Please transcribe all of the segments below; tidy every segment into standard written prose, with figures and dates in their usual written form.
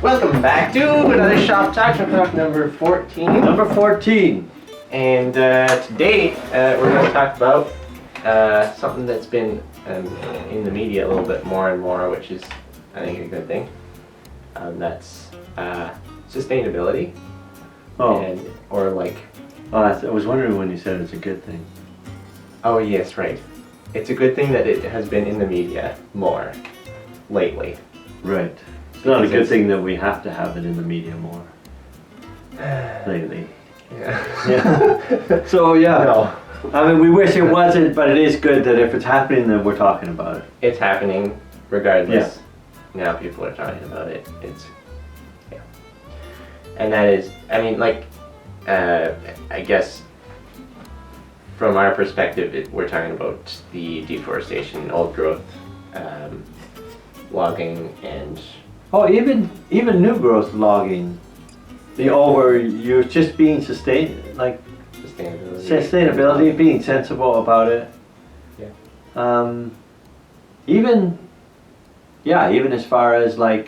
Welcome back to another Shop Talk, number 14. Number 14. And today we're going to talk about something that's been in the media a little bit more and more, which is, I think, a good thing. That's sustainability. Oh. I was wondering when you said it's a good thing. Oh, yes, right. It's a good thing that it has been in the media more lately. Right. It's not a good thing that we have to have it in the media more lately. Yeah. Yeah. So yeah. No. I mean, we wish it wasn't, but it is good that if it's happening, then we're talking about it. It's happening regardless. Yeah. Now people are talking about it. Yeah. And that is, I mean, I guess from our perspective, we're talking about the deforestation, old growth, logging, and Oh, even new growth logging, you're just being sustainability, being sensible about it. Yeah. Even as far as I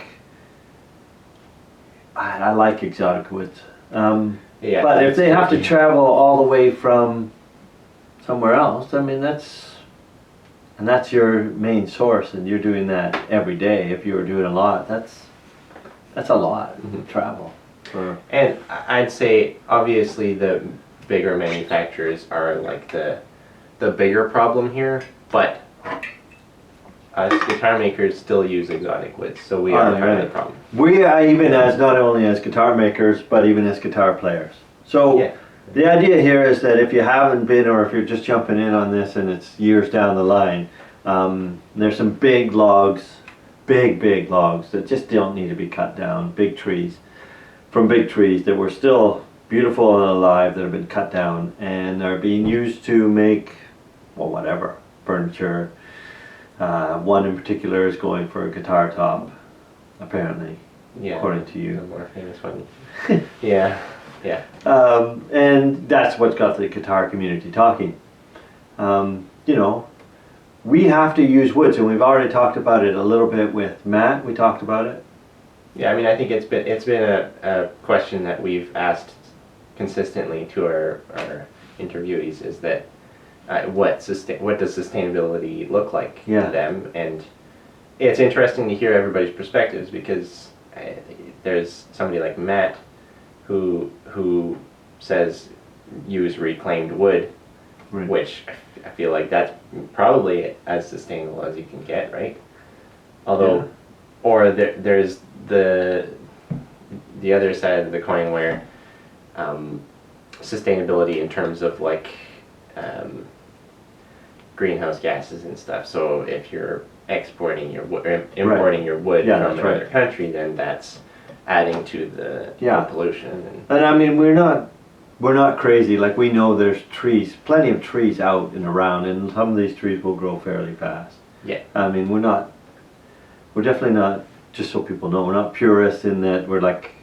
like exotic woods. Yeah, but if they have to travel all the way from somewhere else, I mean that's your main source, and you're doing that every day. If you were doing a lot, that's a lot of travel. And I'd say obviously the bigger manufacturers are like the bigger problem here, but us guitar makers still use exotic woods, so we are part of the problem. We are, even as not only as guitar makers, but even as guitar players. So yeah. The idea here is that if you haven't been, or if you're just jumping in on this and it's years down the line, there's some big logs that just don't need to be cut down, big trees that were still beautiful and alive that have been cut down and are being used to make, well, whatever, furniture. One in particular is going for a guitar top, apparently, according to you. The more famous one. Yeah. And that's what's got the guitar community talking. We have to use woods, and we've already talked about it a little bit with Matt. We talked about it. Yeah, I mean, I think it's been a question that we've asked consistently to our interviewees, is that what does sustainability look like to them? And it's interesting to hear everybody's perspectives, because there's somebody like Matt who says use reclaimed wood, right, which I feel like that's probably as sustainable as you can get, right? Although, or there's the other side of the coin where sustainability in terms of greenhouse gases and stuff. So if you're exporting your wood, importing your wood from another country, then that's adding to the pollution. And I mean, we're not crazy. Like, we know there's plenty of trees out and around, and some of these trees will grow fairly fast. Yeah. I mean, we're definitely not, just so people know, we're not purists in that we're like,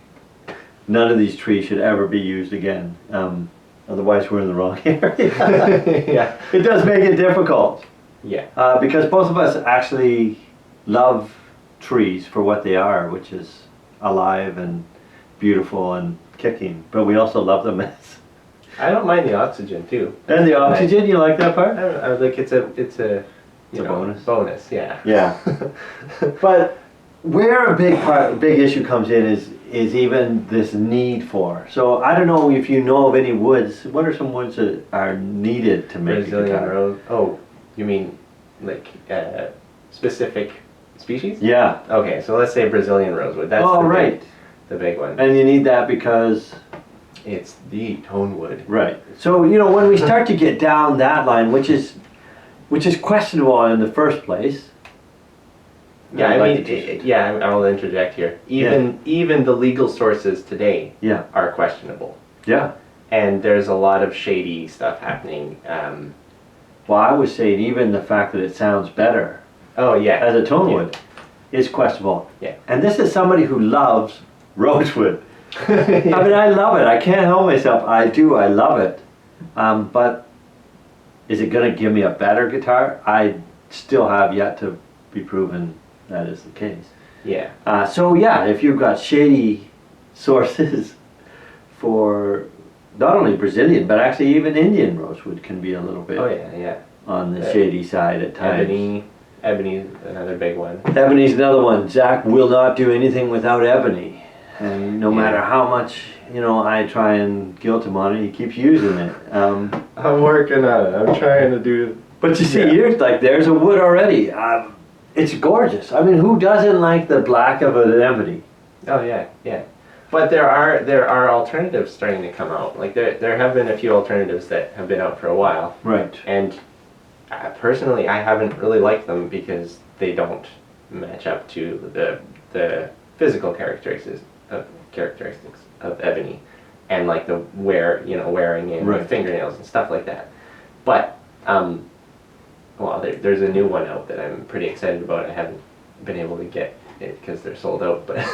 none of these trees should ever be used again. Otherwise we're in the wrong area. Yeah. It does make it difficult. Yeah. Because both of us actually love trees for what they are, which is alive and beautiful and kicking, but we also love them as... I don't mind the oxygen too. And the oxygen, you like that part? I like it's a bonus. Bonus, yeah. Yeah. But where a big issue comes in is even this need for. So I don't know if you know of any woods. What are some woods that are needed to make Brazilian rose? Oh, you mean specific species? Yeah. Okay, so let's say Brazilian rosewood. That's the big one. And you need that because it's the tone wood. Right. So when we start to get down that line, which is questionable in the first place. Yeah, I will interject here. Even the legal sources today are questionable. Yeah. And there's a lot of shady stuff happening. Well, I would say even the fact that it sounds better. Oh yeah. As a tone wood is questionable. Yeah. And this is somebody who loves rosewood. I mean, I love it. I can't help myself. I do. I love it. But is it going to give me a better guitar? I still have yet to be proven that is the case. Yeah. So yeah, if you've got shady sources for not only Brazilian, but actually even Indian rosewood can be a little bit Oh yeah, yeah. on the shady side at times. Ebony's another big one. Ebony's another one. Zach will not do anything without ebony. And no matter how much, I try and guilt him on it, he keeps using it. I'm working on it. I'm trying to do... But you see, there's a wood already. It's gorgeous. I mean, who doesn't like the black of an ebony? Oh yeah, yeah. But there are alternatives starting to come out. Like there have been a few alternatives that have been out for a while. Right. And personally, I haven't really liked them because they don't match up to the physical characteristics of ebony, and like the wearing in right. fingernails and stuff like that. But well, there's a new one out that I'm pretty excited about. I haven't been able to get it because they're sold out. But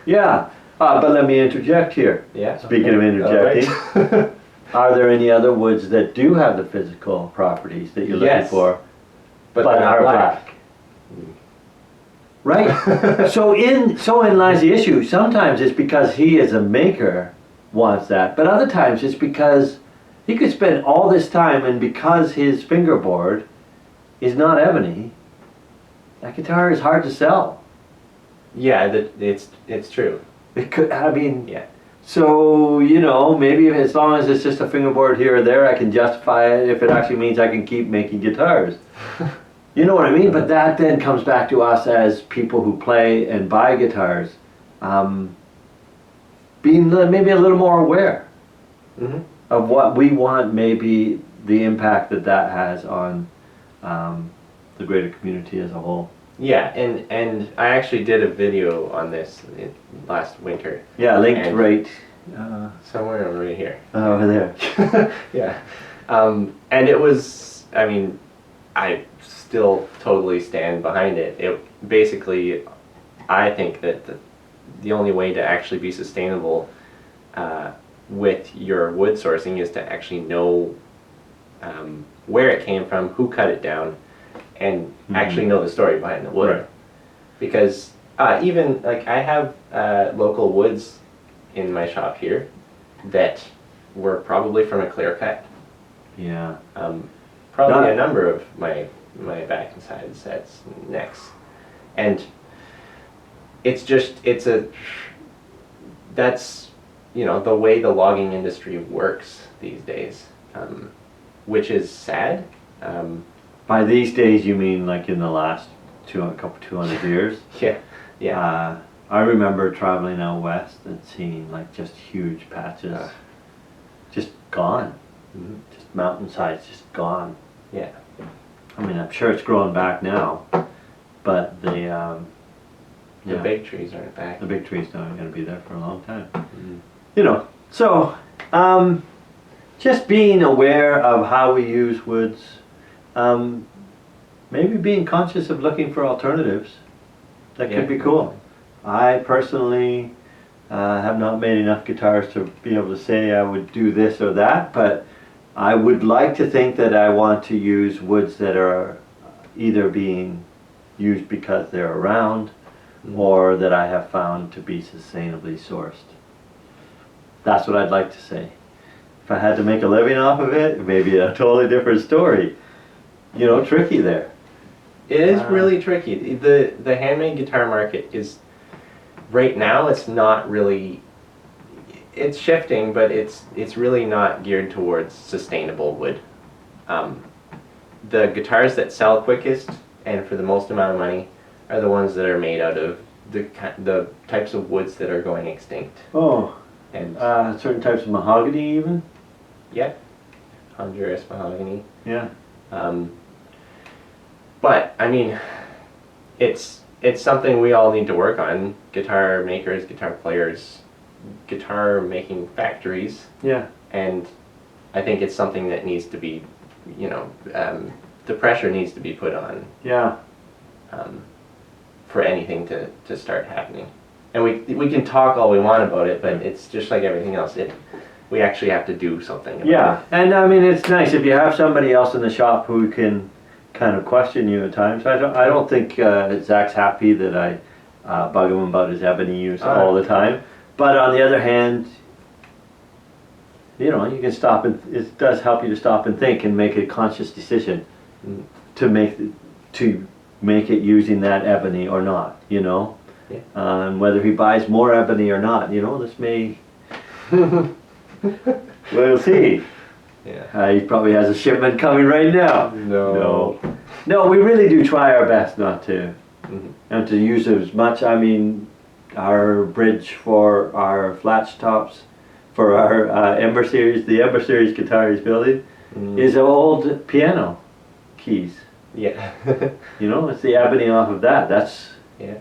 yeah. But let me interject here. Yeah. Speaking of interjecting, right. Are there any other woods that do have the physical properties that you're looking for, but are black? Right. so in lies the issue. Sometimes it's because he as a maker wants that, but other times it's because he could spend all this time, and because his fingerboard is not ebony, that guitar is hard to sell. Yeah, it's true. It could. I mean. Yeah. So, maybe as long as it's just a fingerboard here or there, I can justify it if it actually means I can keep making guitars. You know what I mean? But that then comes back to us as people who play and buy guitars, being maybe a little more aware of what we want, maybe the impact that has on the greater community as a whole. Yeah, and I actually did a video on this last winter. Yeah, linked right somewhere over right here. Over there. Yeah, and it was. I mean, I still totally stand behind it. It basically, I think that the only way to actually be sustainable with your wood sourcing is to actually know where it came from, who cut it down, and actually know the story behind the wood. Right. Because even like I have local woods in my shop here that were probably from a clear cut. Yeah. Probably a number of my back and side sets, necks, and that's the way the logging industry works these days, which is sad. By these days, you mean like in the last 200 years? Yeah, yeah. I remember traveling out west and seeing like just huge patches, just gone, just mountainsides just gone. Yeah. I mean, I'm sure it's growing back now, but the big trees aren't back. The big trees aren't going to be there for a long time. Mm-hmm. So just being aware of how we use woods. Maybe being conscious of looking for alternatives. That could be cool. I personally have not made enough guitars to be able to say I would do this or that, but I would like to think that I want to use woods that are either being used because they're around or that I have found to be sustainably sourced. That's what I'd like to say. If I had to make a living off of it, maybe a totally different story. Tricky there. It is really tricky. The handmade guitar market is, right now, it's not really, it's shifting, but it's really not geared towards sustainable wood. The guitars that sell quickest and for the most amount of money are the ones that are made out of the types of woods that are going extinct. Oh, and certain types of mahogany even? Yeah, Honduras mahogany. Yeah. But I mean, it's something we all need to work on. Guitar makers, guitar players, guitar making factories. Yeah. And I think it's something that needs to be, the pressure needs to be put on. Yeah. For anything to start happening. And we can talk all we want about it, but it's just like everything else. We actually have to do something about it. And I mean, it's nice if you have somebody else in the shop who can kind of question you at times. I don't think Zach's happy that bug him about his ebony use all the time. But on the other hand, you know, you can stop and it does help you to stop and think and make a conscious decision to make it using that ebony or not, you know. Yeah. Whether he buys more ebony or not, you know, this may. We'll see. Yeah. He probably has a shipment coming right now. No, we really do try our best not to. And to use as much. I mean, our bridge for our flat tops, for our Ember Series, the Ember Series guitar he's building, is old piano keys. Yeah. You know, it's the ebony off of that. That's. Yeah.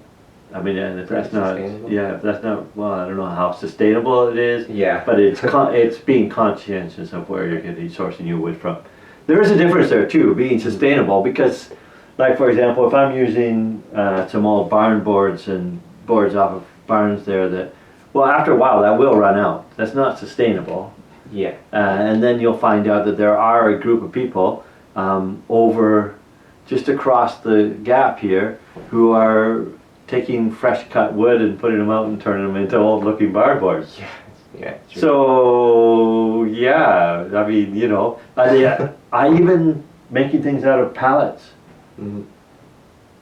I mean, if that's not. Sustainable? Yeah, if that's not. Well, I don't know how sustainable it is. Yeah. But it's being conscientious of where you're getting sourcing your wood from. There is a difference there too, being sustainable, because, like for example, if I'm using some old barn boards and boards off of barns there, that, well, after a while that will run out. That's not sustainable. Yeah. And then you'll find out that there are a group of people over just across the gap here who are taking fresh cut wood and putting them out and turning them into old looking barn boards. Yeah. True. So yeah, I mean, you know, I even making things out of pallets.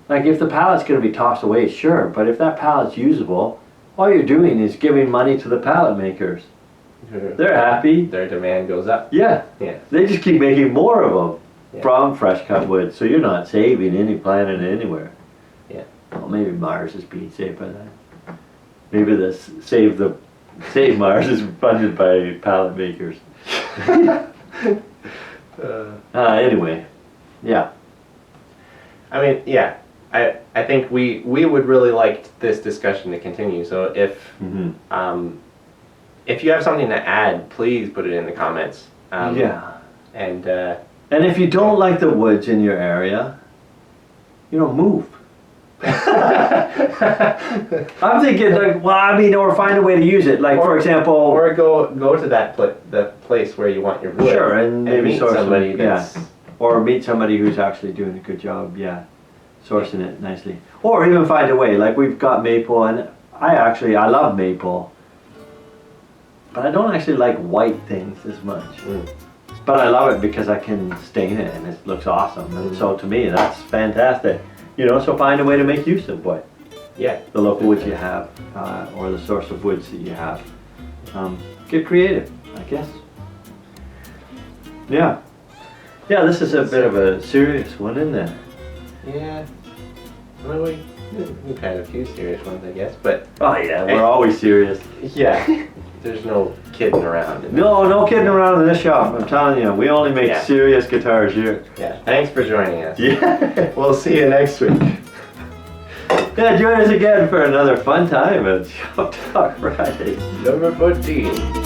Like if the pallet's going to be tossed away, sure, but if that pallet's usable, all you're doing is giving money to the pallet makers. They're happy. Their demand goes up. Yeah. Yeah. They just keep making more of them Yeah. from fresh cut wood, so you're not saving any planet anywhere. Yeah. Well, maybe Mars is being saved by that. Maybe this Save Mars is funded by pallet makers. Anyway, yeah. I mean, yeah. I think we would really like this discussion to continue. So if you have something to add, please put it in the comments. Yeah. And if you don't like the woods in your area, you know, move. I'm thinking like, well, I mean, or find a way to use it. Like, for example, or go to the place where you want your wood. Sure, and maybe meet source somebody that's or meet somebody who's actually doing a good job. Yeah, sourcing it nicely, or even find a way. Like we've got maple, and I love maple, but I don't actually like white things as much. But I love it because I can stain it and it looks awesome. And so to me, that's fantastic. You know, so find a way to make use of what? Yeah. The local woods you have, or the source of woods that you have. Get creative, I guess. Yeah. Yeah, this is a bit of a serious one, isn't it? Yeah. Well, we've had a few serious ones, I guess, but... Oh yeah, we're always serious. Yeah. There's no kidding around. No kidding around in this shop. I'm telling you, we only make serious guitars here. Yeah. Thanks for joining us. Yeah. We'll see you next week. Yeah, join us again for another fun time at Shoptalk Friday. Number 14.